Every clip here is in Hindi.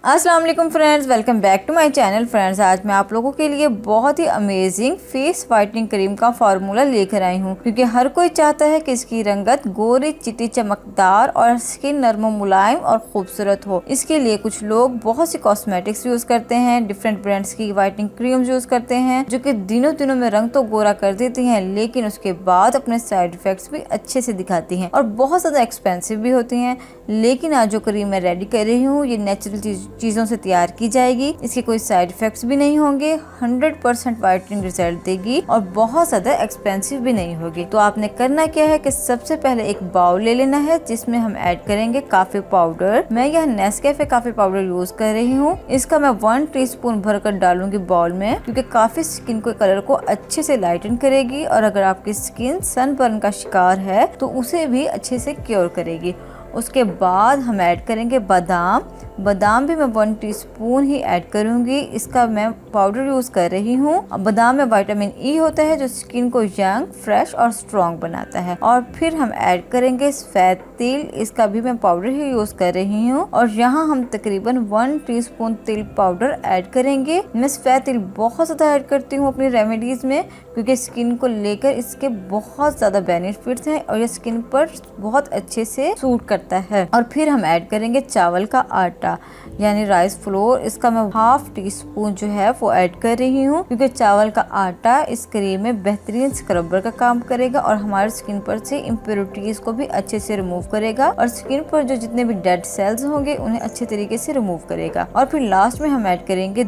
अस्सलाम वालेकुम friends, welcome back to my channel. Friends, आज मैं आप लोगों के लिए बहुत ही अमेजिंग फेस वाइटनिंग क्रीम का फार्मूला लेकर आई हूँ, क्योंकि हर कोई चाहता है कि इसकी रंगत गोरी चिटी चमकदार और स्किन नरम मुलायम और खूबसूरत हो। इसके लिए कुछ लोग बहुत सी कॉस्मेटिक्स यूज करते हैं, डिफरेंट ब्रांड्स की वाइटनिंग क्रीम यूज करते हैं, जो कि दिनों दिनों में रंग तो गोरा कर देती हैं, लेकिन उसके बाद अपने साइड इफेक्ट्स भी अच्छे से दिखाती हैं और बहुत ज्यादा एक्सपेंसिव भी होती हैं। लेकिन आज जो क्रीम मैं रेडी कर रही हूँ, ये नेचुरल चीज़ों से तैयार की जाएगी, इसके कोई साइड इफेक्ट्स भी नहीं होंगे, 100% वाइटनिंग रिजल्ट देगी और बहुत ज्यादा एक्सपेंसिव भी नहीं होगी। तो आपने करना क्या है कि सबसे पहले एक बाउल ले लेना है, जिसमें हम ऐड करेंगे कॉफी पाउडर। मैं यह नेस्कैफे कॉफी पाउडर यूज कर रही हूँ। इसका मैं 1 टीस्पून भरकर डालूंगी बाउल में, क्योंकि काफी स्किन को कलर को अच्छे से लाइटन करेगी और अगर आपकी स्किन सनबर्न का शिकार है तो उसे भी अच्छे से क्योर करेगी। उसके बाद हम ऐड करेंगे बादाम भी मैं 1 टीस्पून ही ऐड करूंगी। इसका मैं पाउडर यूज कर रही हूँ। बादाम में विटामिन ई होता है, जो स्किन को यंग, फ्रेश और स्ट्रॉन्ग बनाता है। और फिर हम ऐड करेंगे सफेद तिल। इसका भी मैं पाउडर ही यूज कर रही हूँ और यहाँ हम तकरीबन 1 टीस्पून तिल पाउडर ऐड करेंगे। मैं सफेद तिल बहुत ज्यादा ऐड करती हूँ अपनी रेमेडीज में, क्योंकि स्किन को लेकर इसके बहुत ज्यादा बेनिफिट्स हैं और ये स्किन पर बहुत अच्छे से सूट करता है। और फिर हम ऐड करेंगे चावल का आटा, यानी राइस फ्लोर। इसका मैं 1/2 टीस्पून जो है वो ऐड कर रही हूँ, क्योंकि चावल का आटा इस क्रीम में बेहतरीन स्क्रबर का काम करेगा और हमारी स्किन पर से इम्प्योरिटीज को भी अच्छे से रिमूव करेगा और स्किन पर जो जितने भी डेड सेल्स होंगे उन्हें अच्छे तरीके से रिमूव करेगा। और फिर लास्ट में हम ऐड करेंगे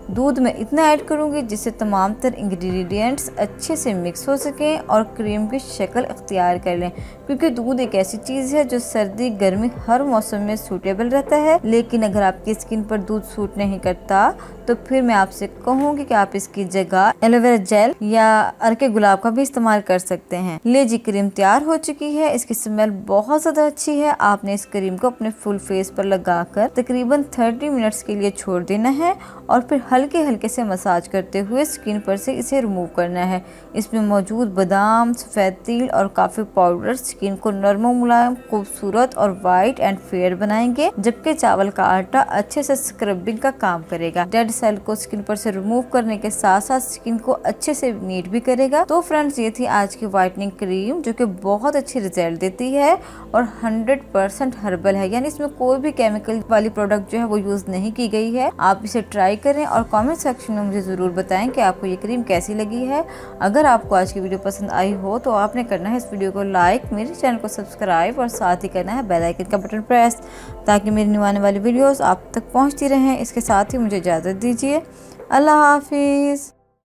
दूध में इतना ऐड करूंगी जिससे तमाम तर इंग्रेडिएंट्स अच्छे से मिक्स हो सकें और क्रीम की शक्ल अख्तियार कर लें, क्योंकि दूध एक ऐसी चीज़ है जो सर्दी गर्मी हर मौसम में सूटेबल रहता है। लेकिन अगर आपकी स्किन पर दूध सूट नहीं करता तो फिर मैं आपसे कहूँगी कि आप इसकी जगह एलोवेरा जेल या अर्के गुलाब का भी इस्तेमाल कर सकते हैं। ले जी, क्रीम तैयार हो चुकी है। इसकी स्मेल बहुत ज़्यादा अच्छी है। आपने इस क्रीम को अपने फुल फेस पर लगाकर तकरीबन 30 मिनट्स के लिए छोड़ देना है और फिर हल्के हल्के से मसाज करते हुए स्किन पर से इसे रिमूव करना है। इसमें मौजूद बादाम, सफेद तिल और कॉफी पाउडर स्किन को नरम मुलायम, खूबसूरत और वाइट एंड फेयर बनाएंगे, जबकि चावल का आटा अच्छे से स्क्रबिंग का काम करेगा। डेड सेल को स्किन पर से रिमूव करने के साथ साथ स्किन को अच्छे से नीट भी करेगा। तो फ्रेंड्स, ये थी आज की वाइटनिंग क्रीम, जो कि बहुत अच्छी रिजल्ट देती है और 100% हर्बल है, यानी इसमें कोई भी केमिकल वाली प्रोडक्ट जो है वो यूज नहीं की गई है। आप इसे ट्राई करें और कमेंट सेक्शन में मुझे ज़रूर बताएं कि आपको ये क्रीम कैसी लगी है। अगर आपको आज की वीडियो पसंद आई हो तो आपने करना है इस वीडियो को लाइक, मेरे चैनल को सब्सक्राइब और साथ ही करना है बेल आइकन का बटन प्रेस, ताकि मेरी न्यू आने वाली वीडियोस आप तक पहुंचती रहें। इसके साथ ही मुझे इजाज़त दीजिए। अल्लाह हाफिज़।